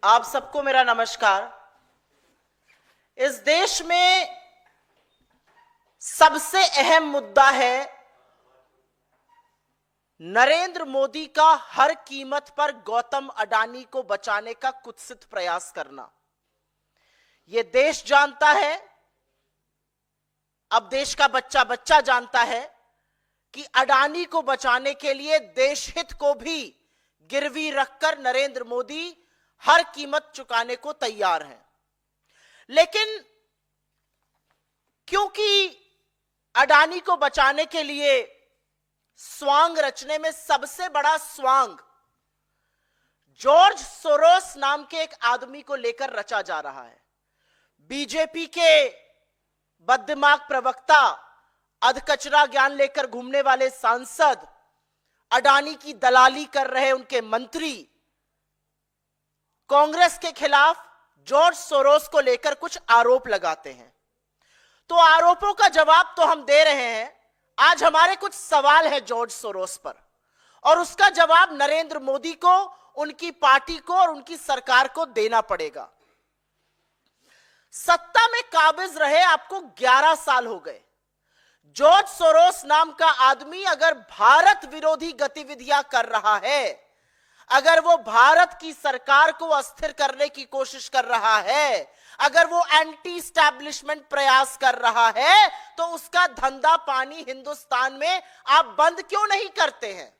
आप सबको मेरा नमस्कार। इस देश में सबसे अहम मुद्दा है नरेंद्र मोदी का हर कीमत पर गौतम अडानी को बचाने का कुत्सित प्रयास करना। यह देश जानता है, अब देश का बच्चा बच्चा जानता है कि अडानी को बचाने के लिए देश हित को भी गिरवी रखकर नरेंद्र मोदी हर कीमत चुकाने को तैयार हैं। लेकिन क्योंकि अडानी को बचाने के लिए स्वांग रचने में सबसे बड़ा स्वांग जॉर्ज सोरोस नाम के एक आदमी को लेकर रचा जा रहा है। बीजेपी के बददिमाग प्रवक्ता, अधकचरा ज्ञान लेकर घूमने वाले सांसद, अडानी की दलाली कर रहे उनके मंत्री कांग्रेस के खिलाफ जॉर्ज सोरोस को लेकर कुछ आरोप लगाते हैं। तो आरोपों का जवाब तो हम दे रहे हैं। आज हमारे कुछ सवाल है जॉर्ज सोरोस पर, और उसका जवाब नरेंद्र मोदी को, उनकी पार्टी को और उनकी सरकार को देना पड़ेगा। सत्ता में काबिज रहे आपको 11 साल हो गए। जॉर्ज सोरोस नाम का आदमी अगर भारत विरोधी गतिविधियां कर रहा है, अगर वो भारत की सरकार को अस्थिर करने की कोशिश कर रहा है, अगर वो एंटी एस्टैब्लिशमेंट प्रयास कर रहा है, तो उसका धंधा पानी हिंदुस्तान में आप बंद क्यों नहीं करते हैं?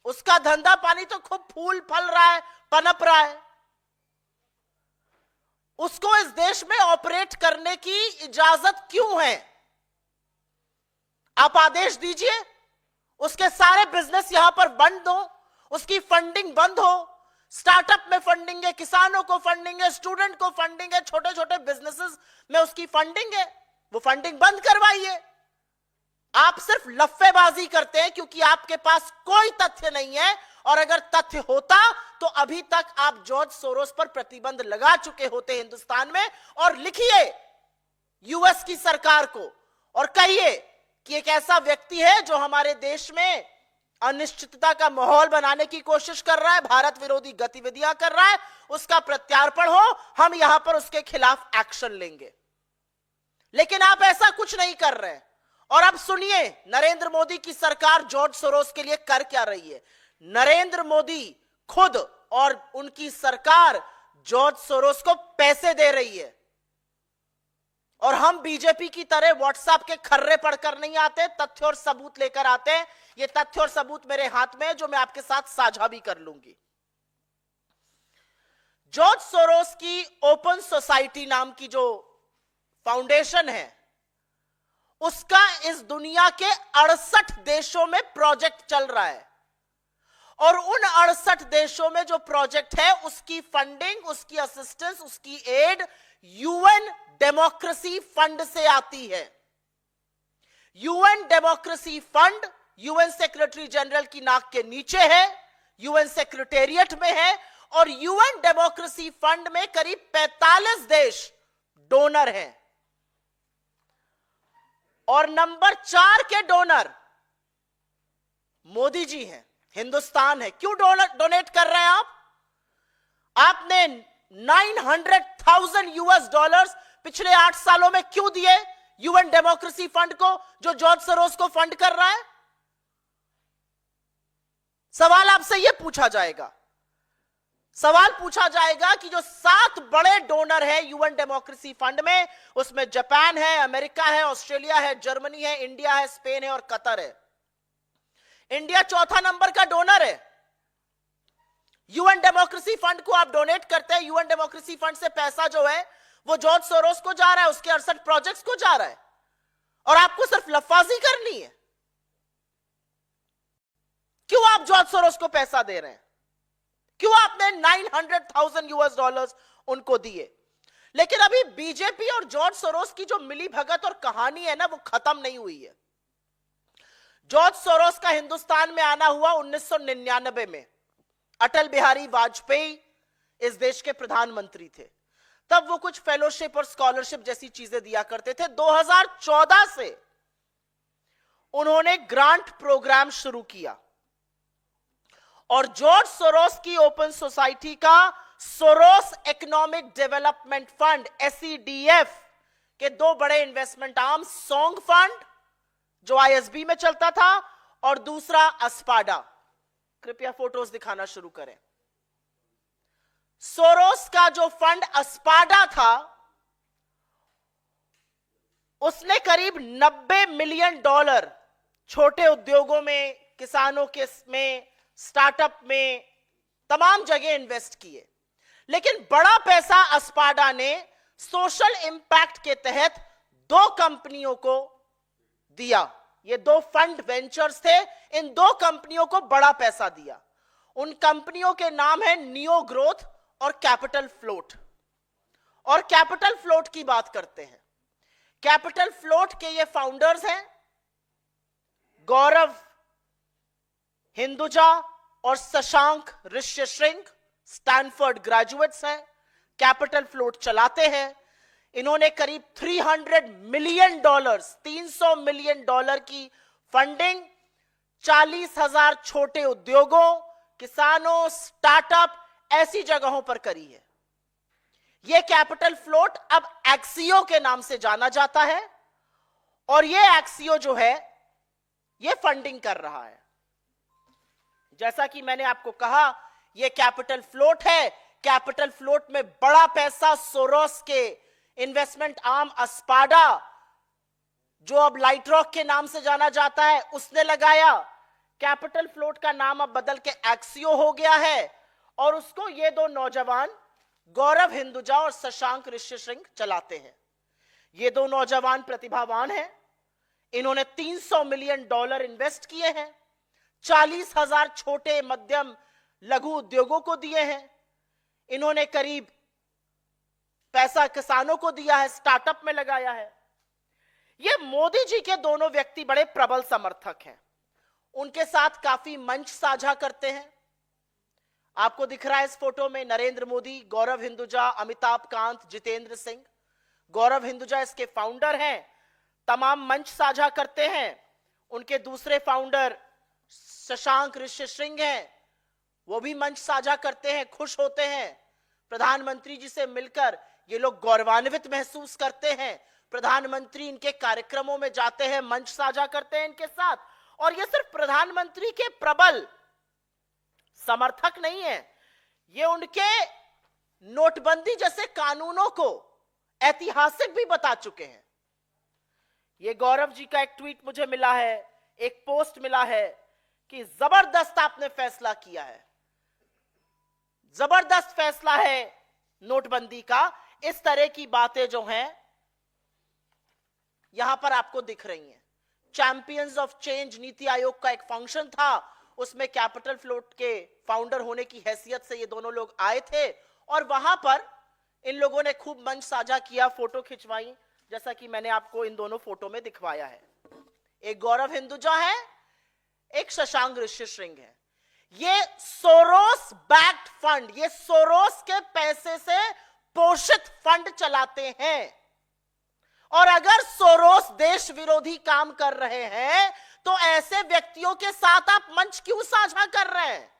उसका धंधा पानी तो खूब फूल फल रहा है, पनप रहा है। उसको इस देश में ऑपरेट करने की इजाजत क्यों है? आप आदेश दीजिए, उसके सारे बिजनेस यहां पर बंद दो, उसकी फंडिंग बंद हो। स्टार्टअप में फंडिंग है, किसानों को फंडिंग है, स्टूडेंट को फंडिंग है, छोटे छोटे बिजनेसेस में उसकी फंडिंग है, वो फंडिंग बंद करवाइए। आप सिर्फ लफ्फेबाजी करते हैं क्योंकि आपके पास कोई तथ्य नहीं है, और अगर तथ्य होता तो अभी तक आप जॉर्ज सोरोस पर प्रतिबंध लगा चुके होते हिंदुस्तान में। और लिखिए यूएस की सरकार को और कहिए कि एक ऐसा व्यक्ति है जो हमारे देश में अनिश्चितता का माहौल बनाने की कोशिश कर रहा है, भारत विरोधी गतिविधियां कर रहा है, उसका प्रत्यार्पण हो, हम यहां पर उसके खिलाफ एक्शन लेंगे। लेकिन आप ऐसा कुछ नहीं कर रहे। और अब सुनिए नरेंद्र मोदी की सरकार जॉर्ज सोरोस के लिए कर क्या रही है। नरेंद्र मोदी खुद और उनकी सरकार जॉर्ज सोरोस को पैसे दे रही है। और हम बीजेपी की तरह व्हाट्सएप के खर्रे पढ़कर नहीं आते, तथ्य और सबूत लेकर आते हैं। ये तथ्य और सबूत मेरे हाथ में है जो मैं आपके साथ साझा भी कर लूंगी। जॉर्ज सोरोस की ओपन सोसाइटी नाम की जो फाउंडेशन है, उसका इस दुनिया के 68 देशों में प्रोजेक्ट चल रहा है। और उन 68 देशों में जो प्रोजेक्ट है उसकी फंडिंग, उसकी असिस्टेंस, उसकी एड यूएन डेमोक्रेसी फंड से आती है। UN democracy fund UN secretary general की नाक के नीचे है, यूएन सेक्रेटेरिएट में है, और यूएन डेमोक्रेसी फंड में करीब 45 देश डोनर हैं। और नंबर 4 के डोनर मोदी जी हैं, हिंदुस्तान है। क्यों डोनेट कर रहे हैं आप? आपने 900,000 यूएस डॉलर्स पिछले 8 सालों में क्यों दिए यूएन डेमोक्रेसी फंड को, जो जॉर्ज सोरोस को फंड कर रहा है? सवाल आपसे यह पूछा जाएगा। सवाल पूछा जाएगा कि जो 7 बड़े डोनर है यूएन डेमोक्रेसी फंड में, उसमें जापान है, अमेरिका है, ऑस्ट्रेलिया है, जर्मनी है, इंडिया है, स्पेन है और कतर है। इंडिया चौथा नंबर का डोनर है। यूएन डेमोक्रेसी फंड को आप डोनेट करते हैं, यूएन डेमोक्रेसी फंड से पैसा जो है वो जॉर्ज सोरोस को जा रहा है, उसके 68 प्रोजेक्ट्स को जा रहा है, और आपको सिर्फ लफ्फाजी करनी है। क्यों आप जॉर्ज सोरोस को पैसा दे रहे हैं? क्यों आपने 900,000 यूएस डॉलर्स उनको दिए? लेकिन अभी बीजेपी और जॉर्ज सोरोस की जो मिली भगत और कहानी है ना, वो खत्म नहीं हुई है। जॉर्ज सोरोस का हिंदुस्तान में आना हुआ 1999 में। अटल बिहारी वाजपेयी इस देश के प्रधानमंत्री थे। तब वो कुछ फेलोशिप और स्कॉलरशिप जैसी चीजें दिया करते थे। 2014 से उन्होंने ग्रांट प्रोग्राम शुरू किया और जॉर्ज सोरोस की ओपन सोसाइटी का Soros economic development fund SEDF के दो बड़े इन्वेस्टमेंट आर्म, सोंग फंड जो ISB में चलता था और दूसरा अस्पाडा। कृपया फोटोज दिखाना शुरू करें। सोरोस का जो फंड अस्पाडा था उसने करीब $90 मिलियन छोटे उद्योगों में, किसानों के में, स्टार्टअप में, तमाम जगह इन्वेस्ट किए। लेकिन बड़ा पैसा अस्पाडा ने सोशल इंपैक्ट के तहत दो कंपनियों को दिया। ये दो फंड वेंचर्स थे, इन दो कंपनियों को बड़ा पैसा दिया। उन कंपनियों के नाम है नियो ग्रोथ और कैपिटल फ्लोट। और कैपिटल फ्लोट की बात करते हैं। कैपिटल फ्लोट के ये फाउंडर्स हैं गौरव हिंदुजा और शशांक ऋष्यशृंग, स्टैनफोर्ड ग्रेजुएट्स हैं, कैपिटल फ्लोट चलाते हैं। इन्होंने करीब $300 मिलियन, $300 मिलियन की फंडिंग 40,000 छोटे उद्योगों, किसानों, स्टार्टअप ऐसी जगहों पर करी है। यह कैपिटल फ्लोट अब एक्सियो के नाम से जाना जाता है और यह एक्सियो जो है यह फंडिंग कर रहा है। जैसा कि मैंने आपको कहा, यह कैपिटल फ्लोट है। कैपिटल फ्लोट में बड़ा पैसा सोरोस के इन्वेस्टमेंट आर्म अस्पाडा, जो अब लाइट रॉक के नाम से जाना जाता है, उसने लगाया। कैपिटल फ्लोट का नाम अब बदल के एक्सियो हो गया है और उसको ये दो नौजवान गौरव हिंदुजा और शशांक ऋष्यशृंग चलाते हैं। ये दो नौजवान प्रतिभावान हैं। इन्होंने $300 मिलियन इन्वेस्ट किए हैं, 40,000 छोटे मध्यम लघु उद्योगों को दिए हैं। इन्होंने करीब पैसा किसानों को दिया है, स्टार्टअप में लगाया है। ये मोदी जी के दोनों व्यक्ति बड़े प्रबल समर्थक हैं। उनके साथ काफी मंच साझा करते हैं। आपको दिख रहा है इस फोटो में नरेंद्र मोदी, गौरव हिंदुजा, अमिताभ कांत, जितेंद्र सिंह। गौरव हिंदुजा इसके फाउंडर हैं, तमाम मंच साझा करते हैं। उनके दूसरे फाउंडर शशांक ऋष्यशृंग हैं, वो भी मंच साझा करते हैं, खुश होते हैं। प्रधानमंत्री जी से मिलकर ये लोग गौरवान्वित महसूस करते हैं। प्रधानमंत्री इनके कार्यक्रमों में जाते हैं, मंच साझा करते हैं इनके साथ। और ये सिर्फ प्रधानमंत्री के प्रबल समर्थक नहीं है, ये उनके नोटबंदी जैसे कानूनों को ऐतिहासिक भी बता चुके हैं। ये गौरव जी का एक ट्वीट मुझे मिला है, एक पोस्ट मिला है कि जबरदस्त आपने फैसला किया है, जबरदस्त फैसला है नोटबंदी का। इस तरह की बातें जो हैं यहां पर आपको दिख रही हैं। Champions of change NITI Aayog का एक फंक्शन था, उसमें कैपिटल फ्लोट के फाउंडर होने की हैसियत से ये दोनों लोग आए थे और वहां पर इन लोगों ने खूब मंच साझा किया, फोटो खिंचवाई, जैसा कि मैंने आपको इन दोनों फोटो में दिखवाया है। एक गौरव हिंदुजा है, एक शशांक ऋष्यशृंग है। ये सोरोस बैक्ड फंड, ये सोरोस के पैसे से पोषित फंड चलाते हैं। और अगर सोरोस देश विरोधी काम कर रहे हैं तो ऐसे व्यक्तियों के साथ आप मंच क्यों साझा कर रहे हैं?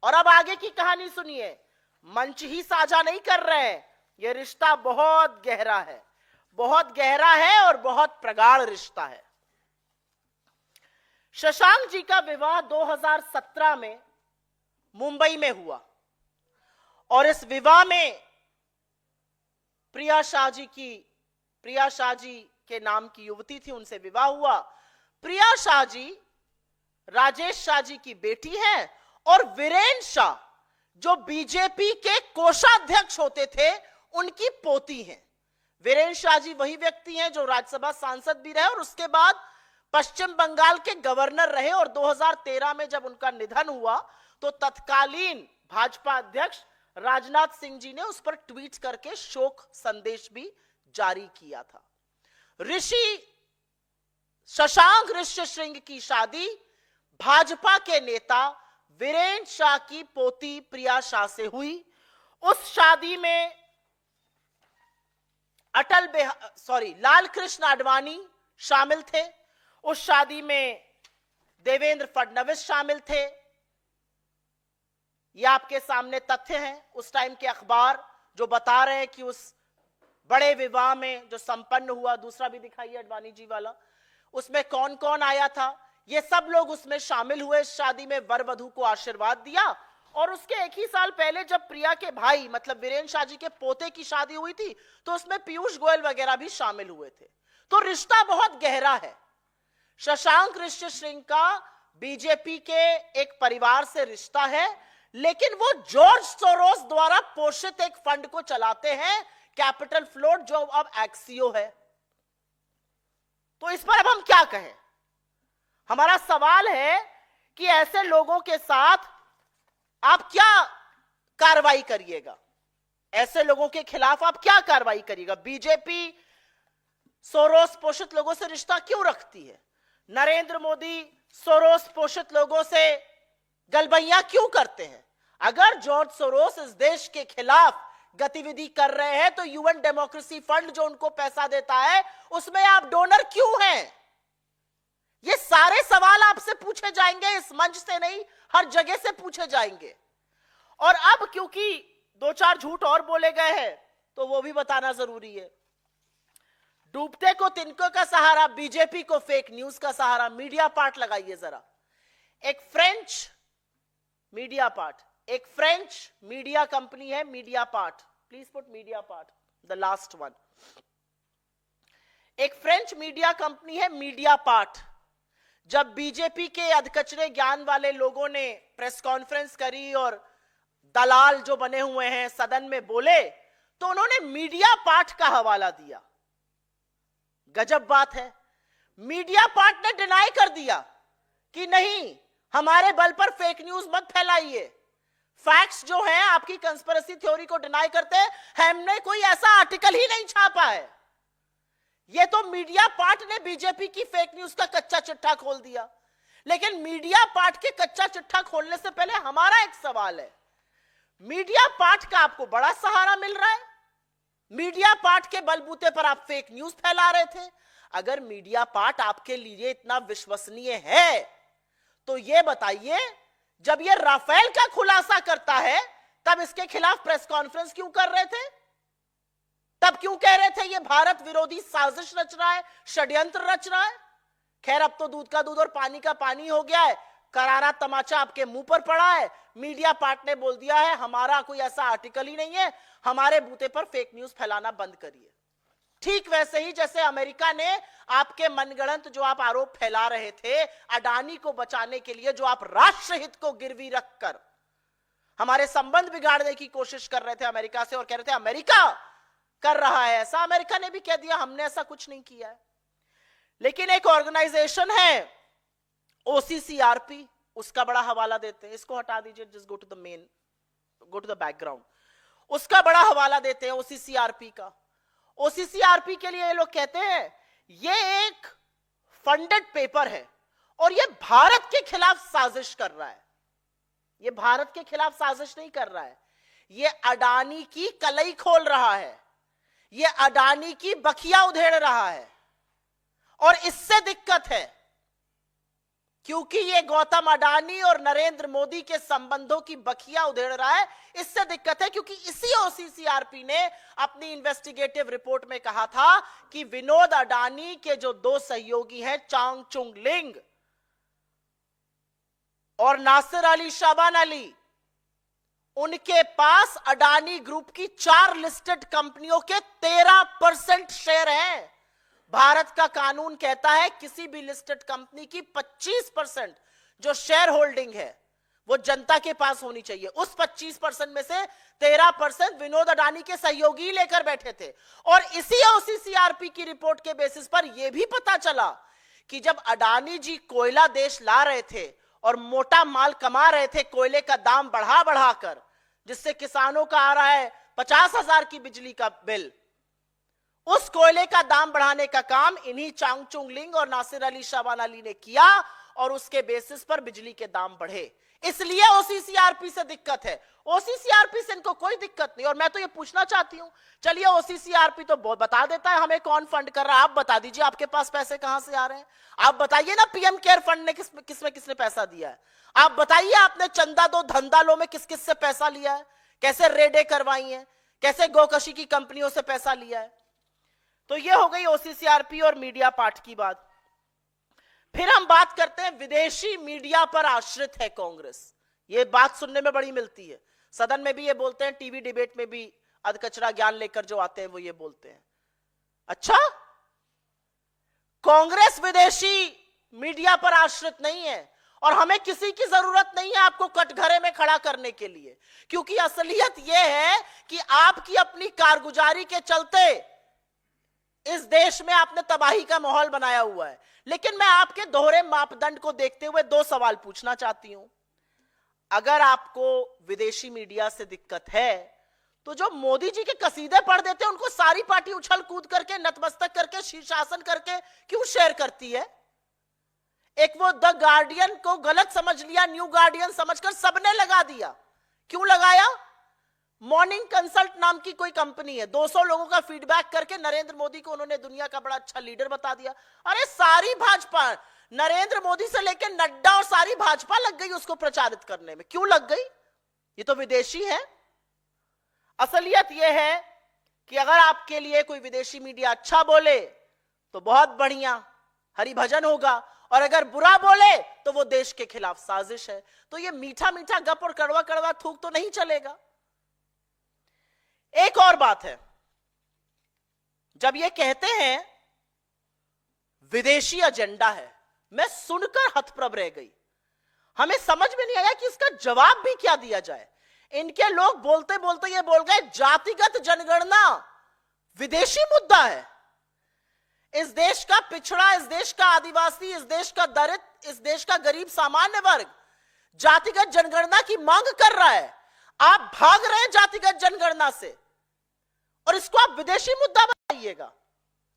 और अब आगे की कहानी सुनिए। मंच ही साझा नहीं कर रहे हैं, यह रिश्ता बहुत गहरा है, बहुत गहरा है और बहुत प्रगाढ़ रिश्ता है। शशांक जी का विवाह 2017 में मुंबई में हुआ और इस विवाह में प्रिया शाह जी के नाम की युवती थी, उनसे विवाह हुआ। प्रिया शाह जी राजेश शाह जी की बेटी है और वीरेन शाह जो बीजेपी के कोषाध्यक्ष होते थे उनकी पोती हैं। वीरेन शाह जी वही व्यक्ति हैं जो राज्यसभा सांसद भी रहे और उसके बाद पश्चिम बंगाल के गवर्नर रहे और 2013 में जब उनका निधन हुआ तो तत्कालीन भाजपा अध्यक्ष राजनाथ सिंह जी ने उस पर ट्वीट करके शोक संदेश भी जारी किया था। शशांक ऋष्यशृंग की शादी भाजपा के नेता वीरेन शाह की पोती प्रिया शाह से हुई। उस शादी में लाल कृष्ण आडवाणी शामिल थे। उस शादी में देवेंद्र फडणवीस शामिल थे। ये आपके सामने तथ्य हैं उस टाइम के अखबार जो बता रहे हैं कि उस बड़े विवाह में जो संपन्न हुआ, दूसरा भी दिखाइए अडवाणी जी वाला, उसमें कौन कौन आया था, ये सब लोग उसमें शामिल हुए। शादी में वर वधू को आशीर्वाद दिया। और उसके एक ही साल पहले जब प्रिया के भाई मतलब वीरेंद्र शाह जी के पोते की शादी हुई थी तो उसमें पीयूष गोयल वगैरह भी शामिल हुए थे। तो रिश्ता बहुत गहरा है। शशांक ऋषिशृंग का बीजेपी के एक परिवार से रिश्ता है, लेकिन वो जॉर्ज सोरोस द्वारा पोषित एक फंड को चलाते हैं, कैपिटल फ्लोट, जो अब एक्सियो है। तो इस पर अब हम क्या कहें? हमारा सवाल है कि ऐसे लोगों के साथ आप क्या कार्रवाई करिएगा? ऐसे लोगों के खिलाफ आप क्या कार्रवाई करिएगा? बीजेपी सोरोस पोषित लोगों से रिश्ता क्यों रखती है? नरेंद्र मोदी सोरोस पोषित लोगों से गलबैया क्यों करते हैं? अगर जॉर्ज सोरोस इस देश के खिलाफ गतिविधि कर रहे हैं तो यूएन डेमोक्रेसी फंड जो उनको पैसा देता है उसमें आप डोनर क्यों हैं? ये सारे सवाल आपसे पूछे जाएंगे, इस मंच से नहीं, हर जगह से पूछे जाएंगे। और अब क्योंकि दो चार झूठ और बोले गए हैं तो वो भी बताना जरूरी है। डूबते को तिनकों का सहारा, बीजेपी को फेक न्यूज का सहारा। मीडिया पार्ट लगाइए जरा। एक फ्रेंच मीडिया कंपनी है, media part. Please put media part, the last one. एक फ्रेंच मीडिया कंपनी है मीडिया पार्ट। जब बीजेपी के अधकचरे ज्ञान वाले लोगों ने प्रेस कॉन्फ्रेंस करी और दलाल जो बने हुए हैं सदन में बोले तो उन्होंने मीडिया पार्ट का हवाला दिया। गजब बात है। मीडिया पार्ट ने डिनाई कर दिया कि नहीं, हमारे बल पर फेक न्यूज मत फैलाइए। फैक्ट्स जो हैं आपकी कंस्पिरेसी थ्योरी को डिनाई करते हैं, हमने कोई ऐसा आर्टिकल ही नहीं छापा है। ये तो मीडिया पार्ट ने बीजेपी की फेक न्यूज का कच्चा चिट्ठा खोल दिया। लेकिन मीडिया पार्ट के कच्चा चिट्ठा खोलने से पहले हमारा एक सवाल है, मीडिया पार्ट का आपको बड़ा सहारा मिल रहा है, मीडिया पार्ट के बलबूते पर आप फेक न्यूज फैला रहे थे। अगर मीडिया पार्ट आपके लिए इतना विश्वसनीय है तो यह बताइए, जब यह राफेल का खुलासा करता है तब इसके खिलाफ प्रेस कॉन्फ्रेंस क्यों कर रहे थे? तब क्यों कह रहे थे ये भारत विरोधी साजिश रच रहा है, षड्यंत्र रच रहा है? खैर अब तो दूध का दूध और पानी का पानी हो गया है, करारा तमाचा आपके मुंह पर पड़ा है। मीडिया पार्ट ने बोल दिया है हमारा कोई ऐसा आर्टिकल ही नहीं है, हमारे बूते पर फेक न्यूज फैलाना बंद करिए। ठीक वैसे ही जैसे अमेरिका ने आपके मनगढ़ंत जो आप आरोप फैला रहे थे अडानी को बचाने के लिए, जो आप राष्ट्रहित को गिरवी रखकर हमारे संबंध बिगाड़ने की कोशिश कर रहे थे अमेरिका से और कह रहे थे अमेरिका कर रहा है ऐसा, अमेरिका ने भी कह दिया हमने ऐसा कुछ नहीं किया है। लेकिन एक ऑर्गेनाइजेशन है OCCRP, उसका बड़ा हवाला देते हैं। इसको हटा दीजिए, just go to the background. उसका बड़ा हवाला देते हैं OCCRP का। OCCRP के लिए ये लोग कहते हैं ये एक फंडेड पेपर है और ये भारत के खिलाफ साजिश कर रहा है। ये भारत के खिलाफ साजिश नहीं कर रहा है, ये अडानी की कलई खोल रहा है, ये अडानी की बखिया उधेड़ रहा है। और इससे दिक्कत है क्योंकि ये गौतम अडानी और नरेंद्र मोदी के संबंधों की बखिया उधेड़ रहा है। इससे दिक्कत है क्योंकि इसी OCCRP ने अपनी इन्वेस्टिगेटिव रिपोर्ट में कहा था कि विनोद अडानी के जो दो सहयोगी हैं चांग चुंग लिंग और नासिर अली शाबान अली, उनके पास अडानी ग्रुप की 4 लिस्टेड कंपनियों के 13% शेयर हैं। भारत का कानून कहता है किसी भी लिस्टेड कंपनी की 25% जो शेयर होल्डिंग है वो जनता के पास होनी चाहिए। उस 25% में से 13% विनोद अडानी के सहयोगी लेकर बैठे थे। और इसी OCCRP की रिपोर्ट के बेसिस पर यह भी पता चला कि जब अडानी जी कोयला देश ला रहे थे और मोटा माल कमा रहे थे कोयले का दाम बढ़ा बढ़ाकर, जिससे किसानों का आ रहा है 50,000 की बिजली का बिल, उस कोयले का दाम बढ़ाने का काम इन्हीं चांग चुंग लिंग और नासिर अली शाबान अली ने किया। और उसके बेसिस पर बिजली के दाम बढ़े। इसलिए ओसीसीआरपी से दिक्कत है। ओसीसीआरपी से इनको कोई दिक्कत नहीं। और मैं तो ये पूछना चाहती हूं, चलिए ओसीसीआरपी तो बता देता है हमें कौन फंड कर रहा है, आप बता दीजिए आपके पास पैसे कहां से आ रहे हैं। आप बताइए ना पीएम केयर फंड ने किसने पैसा दिया है। आप बताइए आपने चंदा दो धंधा लो में किस किस से पैसा लिया है, कैसे रेडें करवाई हैं, कैसे गोकशी की कंपनियों से पैसा लिया है। तो ये हो गई ओसीसीआरपी और मीडिया पार्ट की बात। फिर हम बात करते हैं विदेशी मीडिया पर आश्रित है कांग्रेस। ये बात सुनने में बड़ी मिलती है, सदन में भी ये बोलते हैं, टीवी डिबेट में भी अधकचरा ज्ञान लेकर जो आते हैं वो ये बोलते हैं। अच्छा, कांग्रेस विदेशी मीडिया पर आश्रित नहीं है और हमें किसी की जरूरत नहीं है आपको कटघरे में खड़ा करने के लिए, क्योंकि असलियत यह है कि आपकी अपनी कारगुजारी के चलते इस देश में आपने तबाही का माहौल बनाया हुआ है। लेकिन मैं आपके दोहरे मापदंड को देखते हुए दो सवाल पूछना चाहती हूं। अगर आपको विदेशी मीडिया से दिक्कत है तो जो मोदी जी के कसीदे पढ़ देते हैं उनको सारी पार्टी उछल कूद करके नतमस्तक करके शीर्षासन करके क्यों शेयर करती है। एक वो द गार्डियन को गलत समझ लिया, न्यू गार्डियन समझकर सबने लगा दिया। क्यों लगाया? मॉर्निंग कंसल्ट नाम की कोई कंपनी है, 200 लोगों का फीडबैक करके नरेंद्र मोदी को उन्होंने दुनिया का बड़ा अच्छा लीडर बता दिया। अरे सारी भाजपा, नरेंद्र मोदी से लेकर नड्डा और सारी भाजपा लग गई उसको प्रचारित करने में। क्यों लग गई? ये तो विदेशी है। असलियत यह है कि अगर आपके लिए कोई विदेशी मीडिया अच्छा बोले तो बहुत बढ़िया हरिभजन होगा, और अगर बुरा बोले तो वो देश के खिलाफ साजिश है। तो ये मीठा मीठा गप और कड़वा कड़वा थूक तो नहीं चलेगा। एक और बात है, जब ये कहते हैं विदेशी एजेंडा है, मैं सुनकर हतप्रभ रह गई। हमें समझ में नहीं आया कि इसका जवाब भी क्या दिया जाए। इनके लोग बोलते बोलते ये बोल गए जातिगत जनगणना विदेशी मुद्दा है। इस देश का पिछड़ा, इस देश का आदिवासी, इस देश का दलित, इस देश का गरीब सामान्य वर्ग जातिगत जनगणना की मांग कर रहा है। आप भाग रहे हैं जातिगत जनगणना से और इसको आप विदेशी मुद्दा बनाइएगा।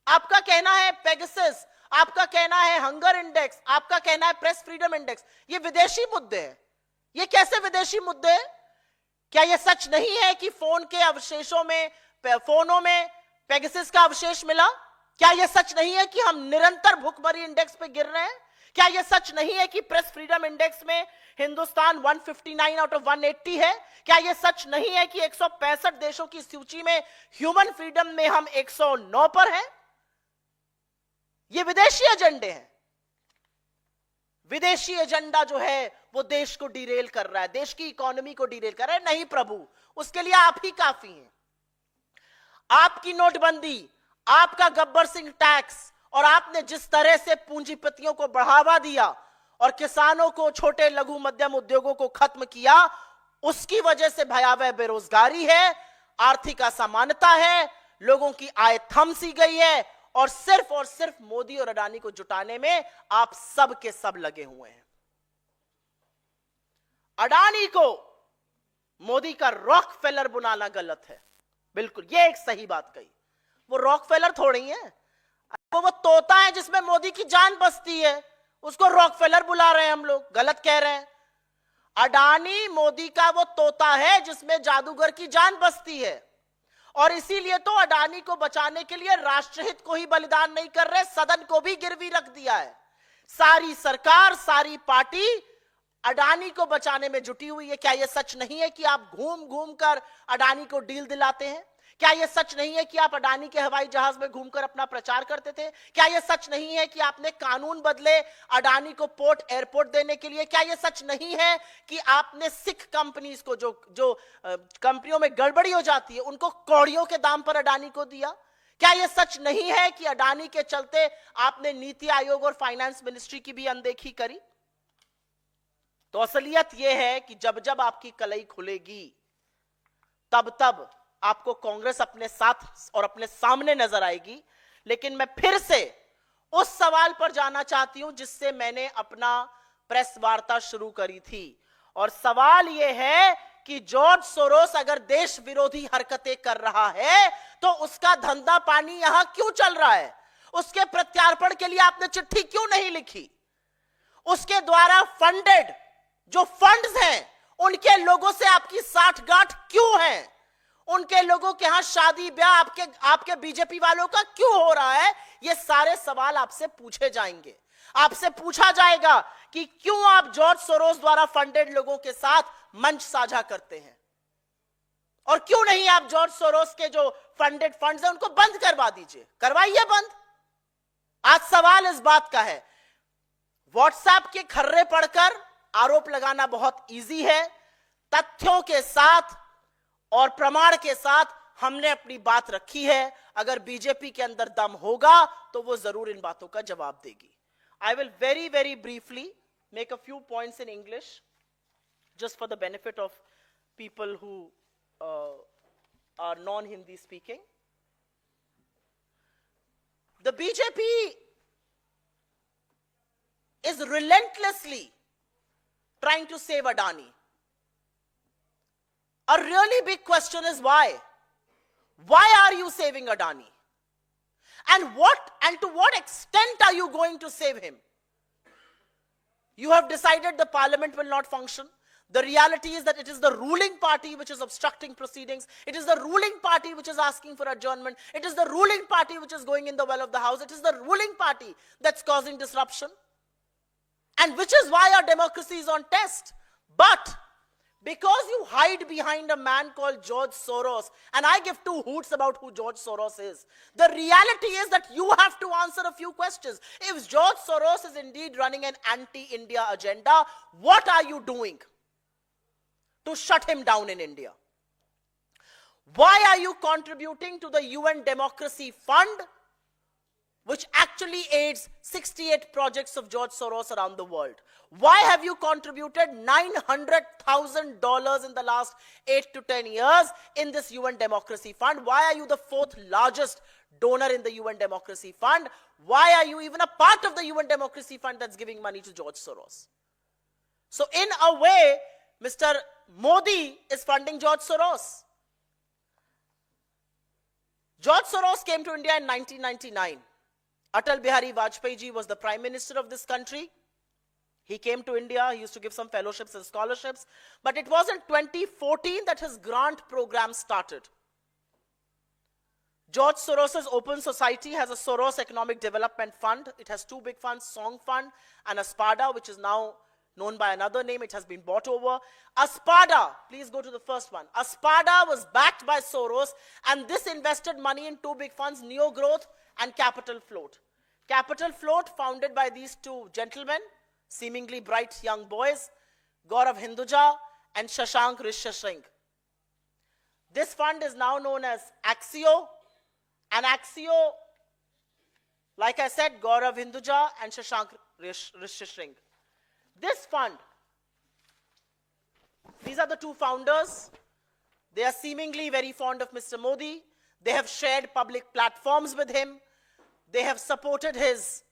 आपका कहना है पेगासस, आपका कहना है हंगर इंडेक्स, आपका कहना है प्रेस फ्रीडम इंडेक्स, ये विदेशी मुद्दे हैं। ये कैसे विदेशी मुद्दे हैं? क्या यह सच नहीं है कि फोन के अवशेषों में, फोनों में पेगासस का अवशेष मिला? क्या यह सच नहीं है कि हम निरंतर भुखमरी इंडेक्स पे गिर रहे हैं? क्या यह सच नहीं है कि प्रेस फ्रीडम इंडेक्स में हिंदुस्तान 159 आउट ऑफ 180 है? क्या यह सच नहीं है कि 165 देशों की सूची में ह्यूमन फ्रीडम में हम 109 पर हैं? ये विदेशी एजेंडे हैं। विदेशी एजेंडा जो है वो देश को डिरेल कर रहा है, देश की इकोनॉमी को डिरेल कर रहा है। नहीं प्रभु, उसके लिए आप ही काफी हैं। आपकी नोटबंदी, आपका गब्बर सिंह टैक्स और आपने जिस तरह से पूंजीपतियों को बढ़ावा दिया और किसानों को, छोटे लघु मध्यम उद्योगों को खत्म किया, उसकी वजह से भयावह बेरोजगारी है, आर्थिक असमानता है, लोगों की आय थम सी गई है और सिर्फ मोदी और अडानी को जुटाने में आप सब के सब लगे हुए हैं। अडानी को मोदी का रॉकफेलर बुलाना गलत है, बिल्कुल, ये एक सही बात कही। वो रॉकफेलर थोड़ी है, वो तोता है जिसमें मोदी की जान बसती है, उसको रॉकफेलर बुला रहे हैं हम लोग, गलत कह रहे हैं। अडानी मोदी का वो तोता है जिसमें जादूगर की जान बसती है, और इसीलिए तो अडानी को बचाने के लिए राष्ट्रहित को ही बलिदान नहीं कर रहे, सदन को भी गिरवी रख दिया है। सारी सरकार, सारी पार्टी अडानी को बचाने में जुटी हुई है। क्या यह सच नहीं है कि आप घूम घूम कर अडानी को डील दिलाते हैं? क्या यह सच नहीं है कि आप अडानी के हवाई जहाज में घूमकर अपना प्रचार करते थे? क्या यह सच नहीं है कि आपने कानून बदले अडानी को पोर्ट एयरपोर्ट देने के लिए? क्या यह सच नहीं है कि आपने सिख कंपनीज को, जो कंपनियों में गड़बड़ी हो जाती है, उनको कौड़ियों के दाम पर अडानी को दिया? क्या यह सच नहीं है कि अडानी के चलते आपने नीति आयोग और फाइनेंस मिनिस्ट्री की भी अनदेखी करी? तो असलियत यह है कि जब जब आपकी कलई खुलेगी तब आपको कांग्रेस अपने साथ और अपने सामने नजर आएगी। लेकिन मैं फिर से उस सवाल पर जाना चाहती हूं जिससे मैंने अपना प्रेस वार्ता शुरू करी थी, और सवाल यह है कि जॉर्ज सोरोस अगर देश विरोधी हरकतें कर रहा है तो उसका धंधा पानी यहां क्यों चल रहा है? उसके प्रत्यार्पण के लिए आपने चिट्ठी क्यों नहीं लिखी? उसके द्वारा फंडेड जो फंड्स हैं, उनके लोगों से आपकी साठगांठ क्यों है? उनके लोगों के यहां शादी ब्याह आपके बीजेपी वालों का क्यों हो रहा है? ये सारे सवाल आपसे पूछे जाएंगे। आपसे पूछा जाएगा कि क्यों आप जॉर्ज सोरोस द्वारा फंडेड लोगों के साथ मंच साझा करते हैं, और क्यों नहीं आप जॉर्ज सोरोस के जो फंडेड फंड्स हैं उनको बंद करवा दीजिए, करवाइए बंद। आज सवाल इस बात का है, व्हाट्सएप के खर्रे पढ़कर आरोप लगाना बहुत इजी है। तथ्यों के साथ और प्रमाण के साथ हमने अपनी बात रखी है। अगर बीजेपी के अंदर दम होगा तो वो जरूर इन बातों का जवाब देगी। I will very briefly make a few points in English just for the benefit of people who are non-Hindi speaking. The BJP is relentlessly trying to save Adani. A really big question is why? Why are you saving Adani? And to what extent are you going to save him? You have decided the parliament will not function. The reality is that it is the ruling party which is obstructing proceedings. It is the ruling party which is asking for adjournment. It is the ruling party which is going in the well of the house. It is the ruling party that's causing disruption. And which is why our democracy is on test. But because you hide behind a man called George Soros, and I give two hoots about who George Soros is, the reality is that you have to answer a few questions. If George Soros is indeed running an anti-India agenda, what are you doing to shut him down in India? Why are you contributing to the UN Democracy Fund, which actually aids 68 projects of George Soros around the world? Why have you contributed $900,000 in the last 8 to 10 years in this UN Democracy Fund? Why are you the fourth largest donor in the UN Democracy Fund? Why are you even a part of the UN Democracy Fund that's giving money to George Soros? So in a way, Mr. Modi is funding George Soros. George Soros came to India in 1999. Atal Bihari Vajpayee ji was the Prime Minister of this country. He came to India, he used to give some fellowships and scholarships, but it was in 2014 that his grant program started. George Soros' Open Society has a Soros Economic Development Fund. It has two big funds, Song Fund and Aspada, which is now known by another name. It has been bought over. Aspada, please go to the first one. Aspada was backed by Soros, and this invested money in two big funds, Neo Growth and Capital Float. Capital Float, founded by these two gentlemen, seemingly bright young boys, Gaurav Hinduja and Shashank Rishishring. This fund is now known as Axio, and Axio, like I said, Gaurav Hinduja and Shashank Rishishring. This fund, these are the two founders. They are seemingly very fond of Mr. Modi. They have shared public platforms with him. They have supported his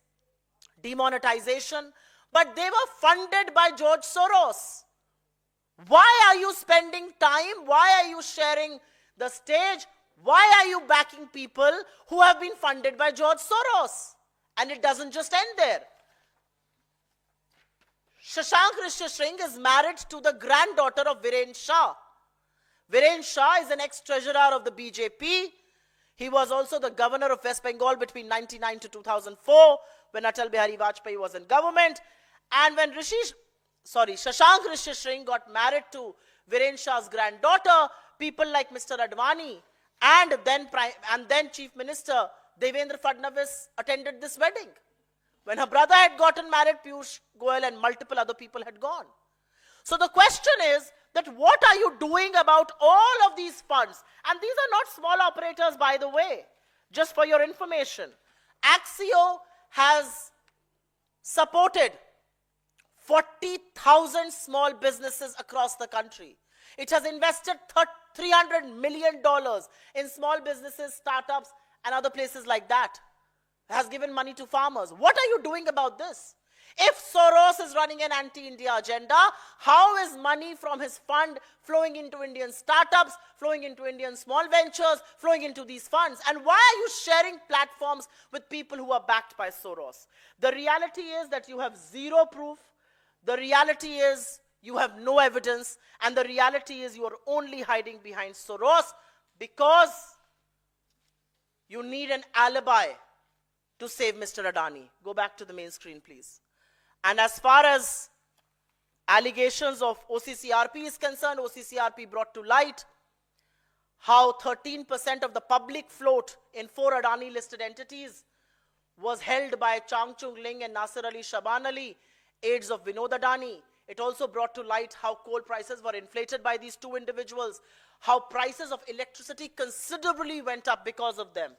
demonetization. But they were funded by George Soros. Why are you spending time? Why are you sharing the stage? Why are you backing people who have been funded by George Soros? And it doesn't just end there. Shashank Rishishring is married to the granddaughter of Viren Shah. Viren Shah is an ex-treasurer of the BJP. He was also the governor of West Bengal between 1999 to 2004 when Atal Bihari Vajpayee was in government. And when Shashank Rishishring got married to Viren Shah's granddaughter, people like Mr. Advani and then Chief Minister Devendra Fadnavis attended this wedding. When her brother had gotten married, Piyush Goyal and multiple other people had gone. So the question is that what are you doing about all of these funds? And these are not small operators, by the way, just for your information. Axio has supported 40,000 small businesses across the country. It has invested $300 million in small businesses, startups, and other places like that. It has given money to farmers. What are you doing about this? If Soros is running an anti-India agenda, how is money from his fund flowing into Indian startups, flowing into Indian small ventures, flowing into these funds? And why are you sharing platforms with people who are backed by Soros? The reality is that you have zero proof. The reality is you have no evidence. And the reality is you are only hiding behind Soros because you need an alibi to save Mr. Adani. Go back to the main screen, please. And as far as allegations of OCCRP is concerned, OCCRP brought to light how 13% of the public float in 4 Adani listed entities was held by Chang Chung Ling and Nasir Ali Shaban Ali, aides of Vinod Adani. It also brought to light how coal prices were inflated by these 2 individuals, how prices of electricity considerably went up because of them.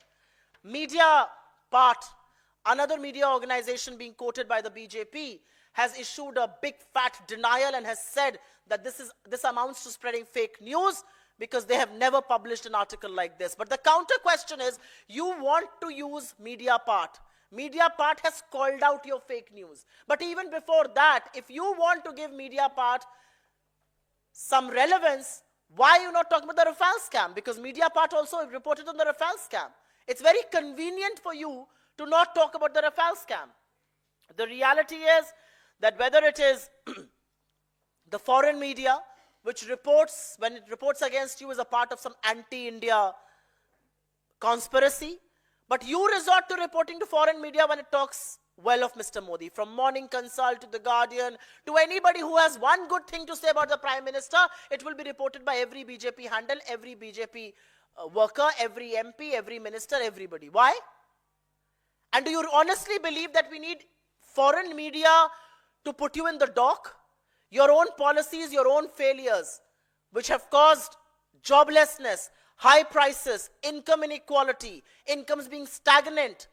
Media part, another media organization being quoted by the BJP, has issued a big fat denial and has said that this amounts to spreading fake news because they have never published an article like this. But the counter question is, you want to use Mediapart. Mediapart has called out your fake news. But even before that, if you want to give Mediapart some relevance, why are you not talking about the Rafale scam? Because Mediapart also reported on the Rafale scam. It's very convenient for you to not talk about the Rafale scam. The reality is that whether it is the foreign media, which reports, when it reports against you, is a part of some anti-India conspiracy, but you resort to reporting to foreign media when it talks well of Mr. Modi. From Morning Consult to The Guardian, to anybody who has one good thing to say about the Prime Minister, it will be reported by every BJP handle, every BJP worker, every MP, every minister, everybody. Why? And do you honestly believe that we need foreign media to put you in the dock? Your own policies, your own failures, which have caused joblessness, high prices, income inequality, incomes being stagnant.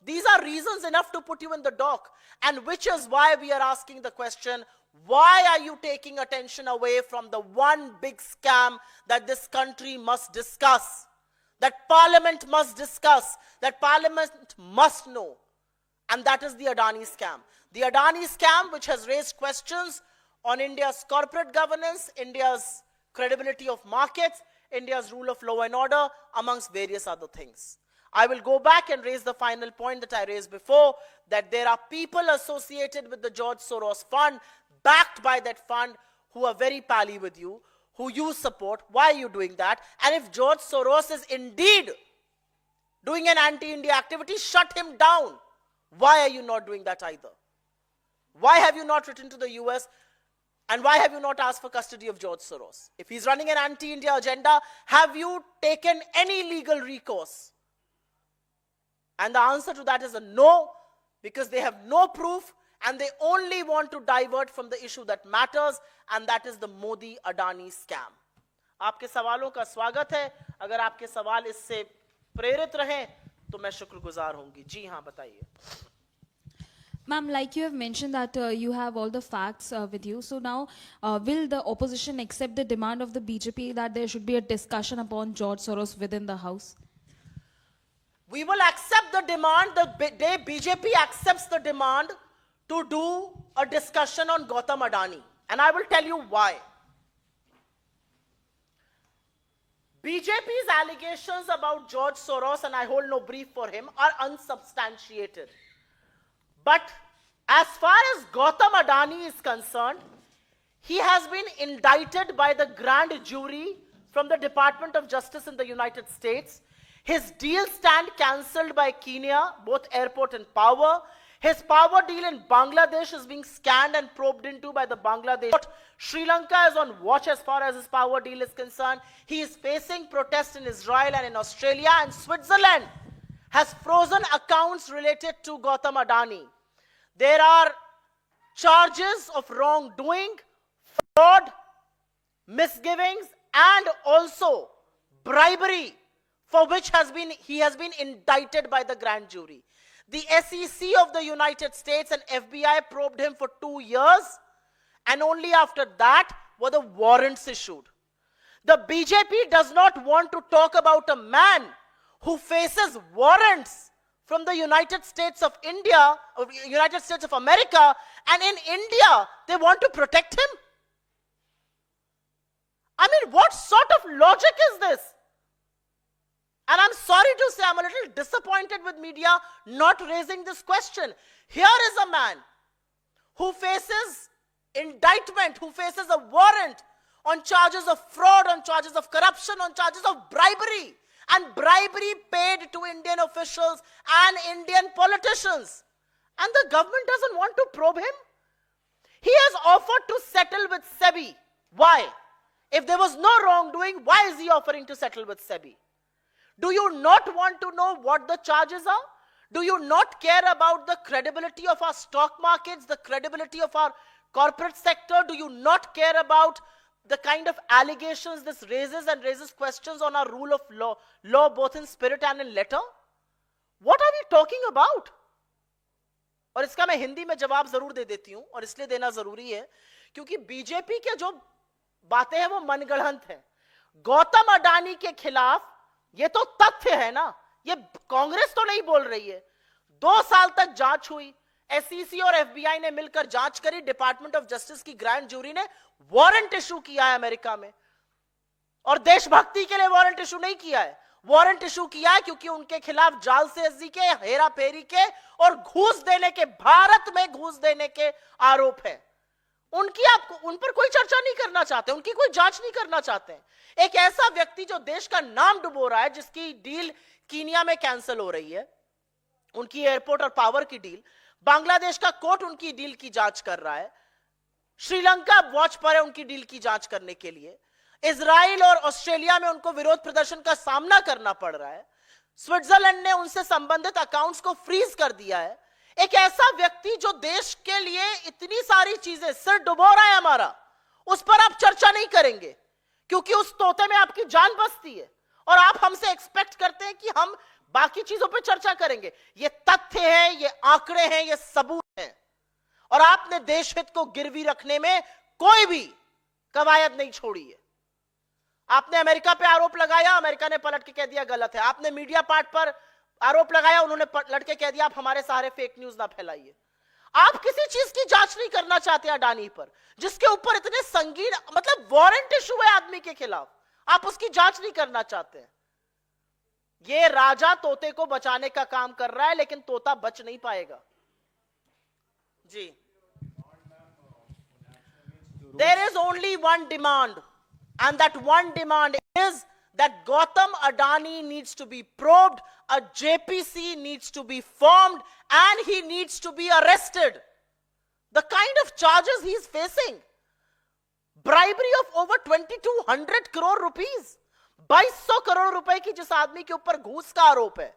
These are reasons enough to put you in the dock. And which is why we are asking the question, why are you taking attention away from the one big scam that this country must discuss, that Parliament must discuss, that Parliament must know? And that is the Adani scam. The Adani scam, which has raised questions on India's corporate governance, India's credibility of markets, India's rule of law and order, amongst various other things. I will go back and raise the final point that I raised before, that there are people associated with the George Soros Fund, backed by that fund, who are very pally with you, who you support. Why are you doing that? And if George Soros is indeed doing an anti-India activity, shut him down. Why are you not doing that either? Why have you not written to the US? And why have you not asked for custody of George Soros? If he's running an anti-India agenda, have you taken any legal recourse? And the answer to that is a no, because they have no proof and they only want to divert from the issue that matters, and that is the Modi-Adani scam. आपके सवालों का स्वागत है. अगर आपके सवाल इससे प्रेरित रहें, तो मैं शुक्रगुजार होंगी. जी हाँ, बताइए. Ma'am, like you have mentioned that you have all the facts with you. So now, will the opposition accept the demand of the BJP that there should be a discussion upon George Soros within the House? We will accept the demand the day BJP accepts the demand to do a discussion on Gautam Adani. And I will tell you why. BJP's allegations about George Soros, and I hold no brief for him, are unsubstantiated. But as far as Gautam Adani is concerned, he has been indicted by the grand jury from the Department of Justice in the United States. His deal stand cancelled by Kenya, both airport and power. His power deal in Bangladesh is being scanned and probed into by the Bangladesh. Sri Lanka is on watch as far as his power deal is concerned. He is facing protests in Israel and in Australia, and Switzerland has frozen accounts related to Gautam Adani. There are charges of wrongdoing, fraud, misgivings, and also bribery, for which he has been indicted by the grand jury. The SEC of the United States and FBI probed him for 2 years, and only after that were the warrants issued. The BJP does not want to talk about a man who faces warrants from the United States of India, or United States of America, and in India, they want to protect him? I mean, what sort of logic is this? And I'm sorry to say, I'm a little disappointed with media not raising this question. Here is a man who faces indictment, who faces a warrant on charges of fraud, on charges of corruption, on charges of bribery, and bribery paid to Indian officials and Indian politicians. And the government doesn't want to probe him. He has offered to settle with SEBI. Why? If there was no wrongdoing, why is he offering to settle with SEBI? Do you not want to know what the charges are? Do you not care about the credibility of our stock markets, the credibility of our corporate sector? Do you not care about the kind of allegations this raises and raises questions on our rule of law both in spirit and in letter? What are we talking about? और इसका मैं हिंदी में जवाब जरूर दे देती हूं, और इसलिए देना जरूरी है क्योंकि बीजेपी के जो बातें हैं वो मनगढ़ंत हैं। गौतम अडानी के खिलाफ ये तो तथ्य है ना, ये कांग्रेस तो नहीं बोल रही है। 2 साल तक जांच हुई, एसईसी और एफबीआई ने मिलकर जांच करी, डिपार्टमेंट ऑफ जस्टिस की ग्रैंड जूरी ने वारंट इशू किया है अमेरिका में, और देशभक्ति के लिए वारंट इशू नहीं किया है। वारंट इशू किया है क्योंकि उनके खिलाफ जालसाजी के, हेरा फेरी के और घूस देने के, भारत में घूस देने के आरोप है। उनकी आपको उन पर कोई चर्चा नहीं करना चाहते, उनकी कोई जांच नहीं करना चाहते। एक ऐसा व्यक्ति जो देश का नाम डुबो रहा है, जिसकी डील कीनिया में कैंसिल हो रही है, उनकी एयरपोर्ट और पावर की डील, बांग्लादेश का कोर्ट उनकी डील की जांच कर रहा है, श्रीलंका वॉच पर है उनकी डील की जांच करने के लिए, इजराइल और ऑस्ट्रेलिया में उनको विरोध प्रदर्शन का सामना करना पड़ रहा है, स्विट्जरलैंड ने उनसे संबंधित अकाउंट्स को फ्रीज कर दिया है। एक ऐसा व्यक्ति जो देश के लिए इतनी सारी चीजें, सिर डुबो रहा है हमारा, उस पर आप चर्चा नहीं करेंगे क्योंकि उस तोते में आपकी जान बसती है, और आप हमसे एक्सपेक्ट करते हैं कि हम बाकी चीजों पर चर्चा करेंगे। ये तथ्य हैं, ये आंकड़े हैं, ये सबूत हैं, और आपने देश हित को गिरवी रखने में कोई भी कवायद नहीं छोड़ी है। आपने अमेरिका पे आरोप लगाया, अमेरिका ने पलट के कह दिया गलत है। आपने मीडिया पार्ट पर आरोप लगाया, उन्होंने पलट के कह दिया आप हमारे सहारे फेक न्यूज ना फैलाइए। आप किसी चीज की जांच नहीं करना चाहते अडानी पर, जिसके ऊपर इतने संगीन, मतलब वारंट इशू है आदमी के खिलाफ, आप उसकी जांच नहीं करना चाहते हैं। ये राजा तोते को बचाने का काम कर रहा है, लेकिन तोता बच नहीं पाएगा। जी, there is only one demand, and that one demand is that Gautam Adani needs to be probed, a JPC needs to be formed, and he needs to be arrested. The kind of charges he is facing, bribery of over 2200 crore rupees, 2200 crore रुपए की जिस आदमी के ऊपर घूस का आरोप है,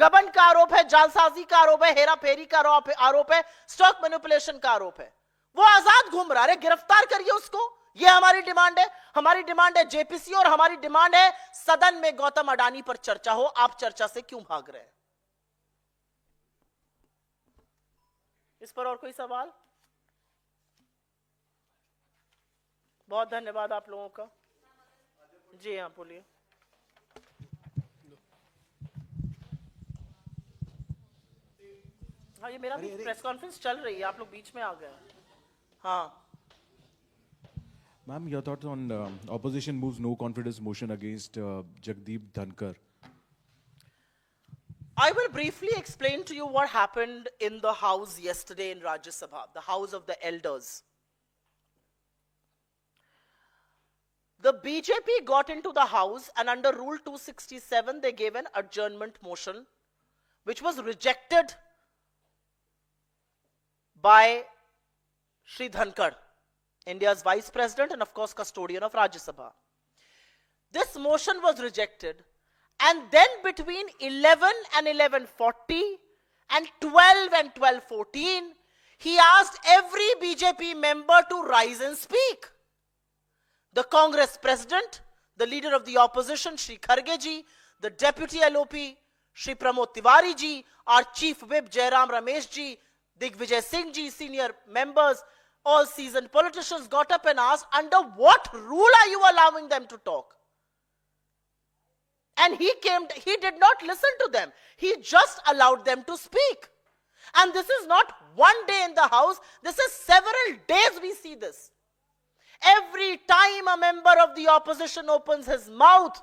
गबन का आरोप है, जालसाजी का आरोप है, हेरा फेरी का आरोप है, स्टॉक मैनिपुलेशन का आरोप है, वो आजाद घूम रहा है। गिरफ्तार करिए उसको, ये हमारी डिमांड है। हमारी डिमांड है जेपीसी, और हमारी डिमांड है सदन में गौतम अडानी पर चर्चा हो। आप चर्चा से क्यों भाग रहे हैं? इस पर और कोई सवाल? बहुत धन्यवाद आप लोगों का। जी हाँ, बोलिए। हाँ, ये मेरा भी प्रेस कॉन्फ्रेंस चल रही है, आप लोग बीच में आ गए। हाँ Ma'am, your thoughts on opposition moves no confidence motion against Jagdeep Dhankar. I will briefly explain to you what happened in the house yesterday in Rajya Sabha, the house of the elders. The BJP got into the house, and under Rule 267 they gave an adjournment motion which was rejected by Shri Dhankar, India's Vice President and of course custodian of Rajya Sabha. This motion was rejected, and then between 11 and 11:40 and 12 and 12:14, he asked every BJP member to rise and speak. The Congress President, the leader of the opposition, Shri Kharge ji, the Deputy LOP, Shri Pramod Tiwari ji, our Chief Whip, Jairam Ramesh ji, Digvijay Singh ji, senior members, all seasoned politicians got up and asked, under what rule are you allowing them to talk? And he did not listen to them. He just allowed them to speak. And this is not one day in the House, this is several days we see this. Every time a member of the opposition opens his mouth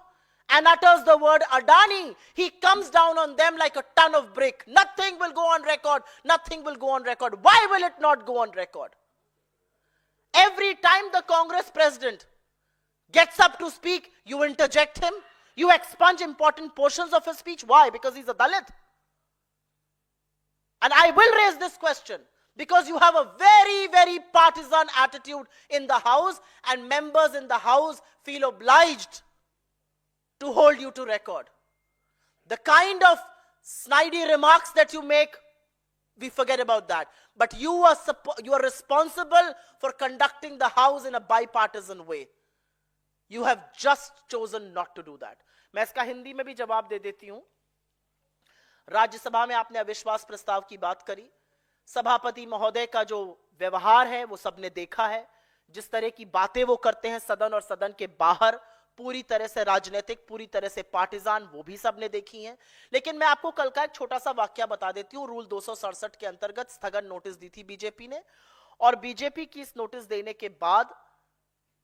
and utters the word Adani, he comes down on them like a ton of brick. Nothing will go on record. Nothing will go on record. Why will it not go on record? Every time the Congress president gets up to speak, you interject him. You expunge important portions of his speech. Why? Because he's a Dalit. And I will raise this question because you have a very, very partisan attitude in the House, and members in the House feel obliged to hold you to record. The kind of snidey remarks that you make, we forget about that. But you are responsible for conducting the House in a bipartisan way. You have just chosen not to do that. मैं इसका हिंदी में भी जवाब दे देती हूं. राज्यसभा में आपने अविश्वास प्रस्ताव की बात करी. सभापति महोदय का जो व्यवहार है वो सबने देखा है. जिस तरह की बातें वो करते हैं सदन और सदन के बाहर, पूरी तरह से राजनीतिक, पूरी तरह से पार्टिजान, वो भी सबने देखी हैं. लेकिन मैं आपको कल का एक छोटा सा वाक्य बता देती हूं. रूल 267 के अंतर्गत स्थगन नोटिस दी थी बीजेपी ने, और बीजेपी की इस नोटिस देने के बाद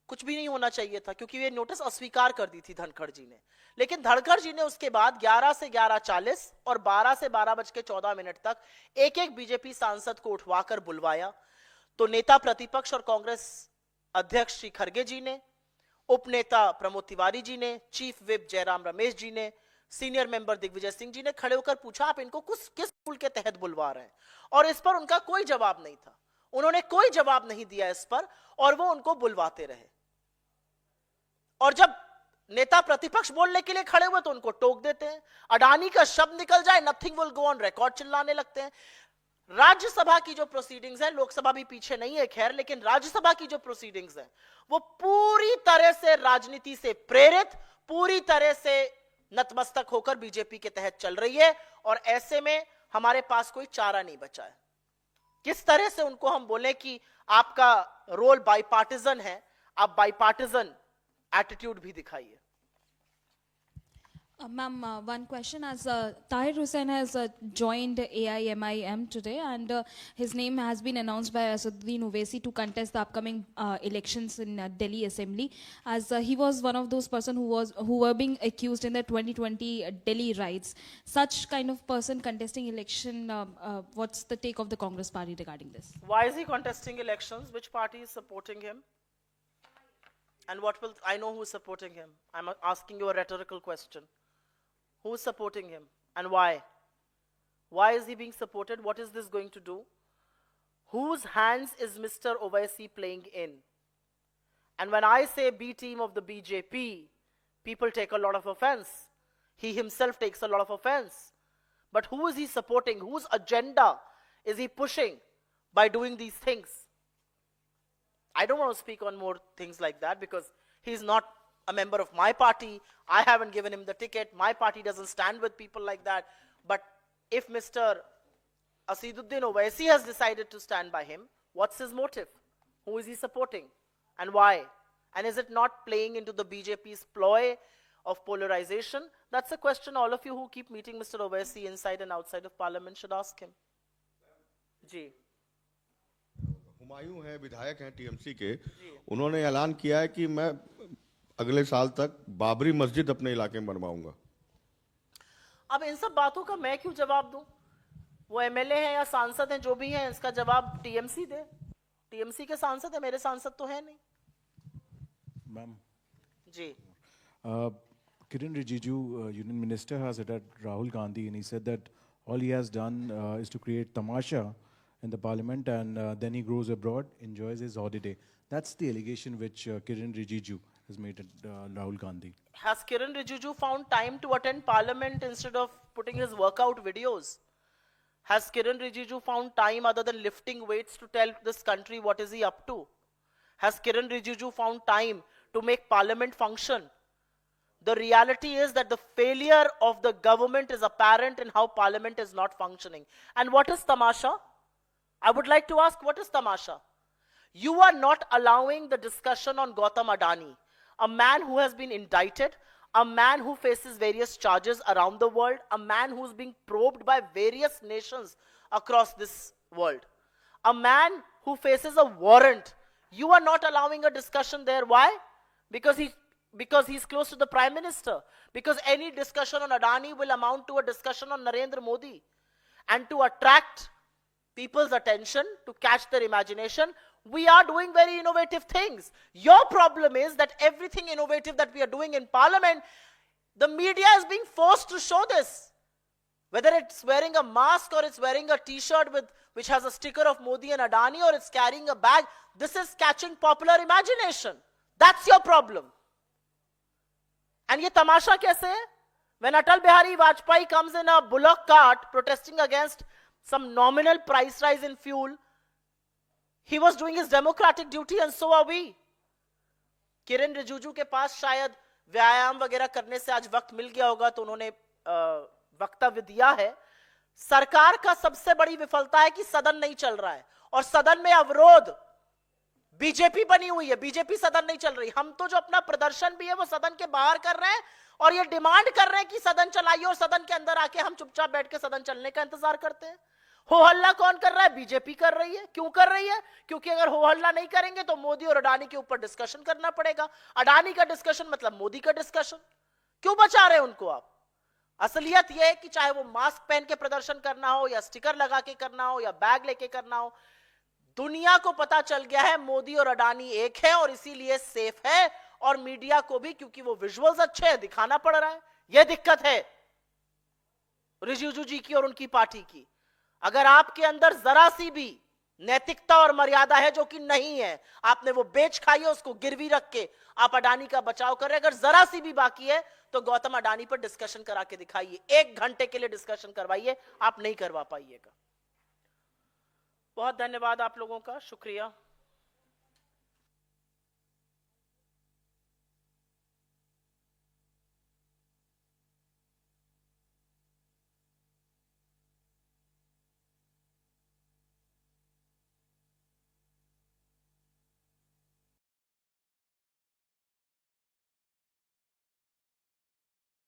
कुछ भी नहीं होना चाहिए था, क्योंकि ये नोटिस अस्वीकार कर दी थी धनखड़ जी ने. लेकिन धनखड़ जी ने उसके बाद 11 से 11:40 और 12 से 12:14 तक एक एक बीजेपी सांसद को उठवाकर बुलवाया. तो नेता प्रतिपक्ष और कांग्रेस अध्यक्ष श्री खरगे जी ने, उपनेता प्रमोद तिवारी जी ने, चीफ विप जयराम रमेश जी ने, सीनियर मेंबर दिग्विजय सिंह जी ने खड़े होकर पूछा आप इनको किस रूल के तहत बुलवा रहे हैं, और इस पर उनका कोई जवाब नहीं था. उन्होंने कोई जवाब नहीं दिया इस पर, और वो उनको बुलवाते रहे. और जब नेता प्रतिपक्ष बोलने के लिए खड़े हुए तो उनको टोक देते हैं. अडानी का शब्द निकल जाए, nothing will go on record चिल्लाने लगते हैं. राज्यसभा की जो प्रोसीडिंग्स है, लोकसभा भी पीछे नहीं है खैर, लेकिन राज्यसभा की जो प्रोसीडिंग्स है वो पूरी तरह से राजनीति से प्रेरित, पूरी तरह से नतमस्तक होकर बीजेपी के तहत चल रही है. और ऐसे में हमारे पास कोई चारा नहीं बचा है. किस तरह से उनको हम बोले कि आपका रोल बाइपार्टिजन है, आप बाइपार्टिजन एटीट्यूड भी दिखाइए. Ma'am, one question. As Tahir Hussain has joined AIMIM today, and his name has been announced by Asaduddin Owaisi to contest the upcoming elections in Delhi Assembly, as he was one of those person who were being accused in the 2020 Delhi riots. Such kind of person contesting election, what's the take of the Congress party regarding this? Why is he contesting elections? Which party is supporting him? And I know who is supporting him. I'm asking you a rhetorical question. Who is supporting him and why? Why is he being supported? What is this going to do? Whose hands is Mr. Owaisi playing in? And when I say B team of the BJP, people take a lot of offense. He himself takes a lot of offense. But who is he supporting? Whose agenda is he pushing by doing these things? I don't want to speak on more things like that because he's not a member of my party. I haven't given him the ticket. My party doesn't stand with people like that. But if Mr. Asaduddin Owaisi has decided to stand by him, what's his motive? Who is he supporting? And why? And is it not playing into the BJP's ploy of polarization? That's a question all of you who keep meeting Mr. Owaisi inside and outside of parliament should ask him. जी. हुमायूं है, विधायक हैं TMC के. उन्होंने ऐलान किया है कि मैं अगले साल तक बाबरी मस्जिद अपने इलाके में बनवाऊंगा. अब इन सब बातों का मैं क्यों जवाब दूं? वो एमएलए हैं या सांसद हैं, जो भी हैं, इसका जवाब टीएमसी दे. टीएमसी के सांसद है, मेरे सांसद तो है नहीं. Ma'am. Ji. Kiren Rijiju, Union Minister, has attacked Rahul Gandhi, and he said that all he has done is to create tamasha in the parliament, and then he goes abroad, enjoys his holiday. That's the allegation which Kiren Rijiju has made at Rahul Gandhi. Has Kiren Rijiju found time to attend parliament instead of putting his workout videos? Has Kiren Rijiju found time other than lifting weights to tell this country what is he up to? Has Kiren Rijiju found time to make parliament function? The reality is that the failure of the government is apparent in how parliament is not functioning. And what is tamasha? I would like to ask, what is tamasha? You are not allowing the discussion on Gautam Adani, a man who has been indicted, a man who faces various charges around the world, a man who's being probed by various nations across this world, a man who faces a warrant. You are not allowing a discussion there. Why? Because he's close to the Prime Minister. Because any discussion on Adani will amount to a discussion on Narendra Modi. And to attract people's attention, to catch their imagination, we are doing very innovative things. Your problem is that everything innovative that we are doing in Parliament, the media is being forced to show this. Whether it's wearing a mask or it's wearing a t-shirt which has a sticker of Modi and Adani, or it's carrying a bag, this is catching popular imagination. That's your problem. And ye tamasha kaise hai? When Atal Bihari Vajpayee comes in a bullock cart protesting against some nominal price rise in fuel, he was doing his democratic duty, and so are we. Kiren Rijiju के पास शायद व्यायाम वगैरह करने से आज वक्त मिल गया होगा, तो उन्होंने वक्तव्य दिया है। सरकार का सबसे बड़ी विफलता है कि सदन नहीं चल रहा है, और सदन में अवरोध बीजेपी बनी हुई है। बीजेपी सदन नहीं चल रही। हम तो जो अपना प्रदर्शन भी है वो सदन के बाहर कर रहे हैं, और ये डिमांड कर रहे हैं कि सदन चलाइए, और सदन के अंदर आके हम चुपचाप बैठ के सदन चलने का इंतजार करते हैं। हो हल्ला कौन कर रहा है? बीजेपी कर रही है। क्यों कर रही है? क्योंकि अगर हो हल्ला नहीं करेंगे तो मोदी और अडानी के ऊपर डिस्कशन करना पड़ेगा। अडानी का डिस्कशन मतलब मोदी का डिस्कशन। क्यों बचा रहे हैं उनको आप? असलियत यह है कि चाहे वो मास्क पहन के प्रदर्शन करना हो, या स्टिकर लगा के करना हो, या बैग लेके करना हो, दुनिया को पता चल गया है मोदी और अडानी एक है, और इसीलिए सेफ है। और मीडिया को भी, क्योंकि वो विजुअल्स अच्छे हैं, दिखाना पड़ रहा है। यह दिक्कत है रिजिजू जी की और उनकी पार्टी की। अगर आपके अंदर जरा सी भी नैतिकता और मर्यादा है, जो कि नहीं है, आपने वो बेच खाई है, उसको गिरवी रख के आप अडानी का बचाव कर रहे हैं। अगर जरा सी भी बाकी है तो गौतम अडानी पर डिस्कशन करा के दिखाइए। 1 घंटे के लिए डिस्कशन करवाइए, आप नहीं करवा पाइएगा। बहुत धन्यवाद आप लोगों का, शुक्रिया।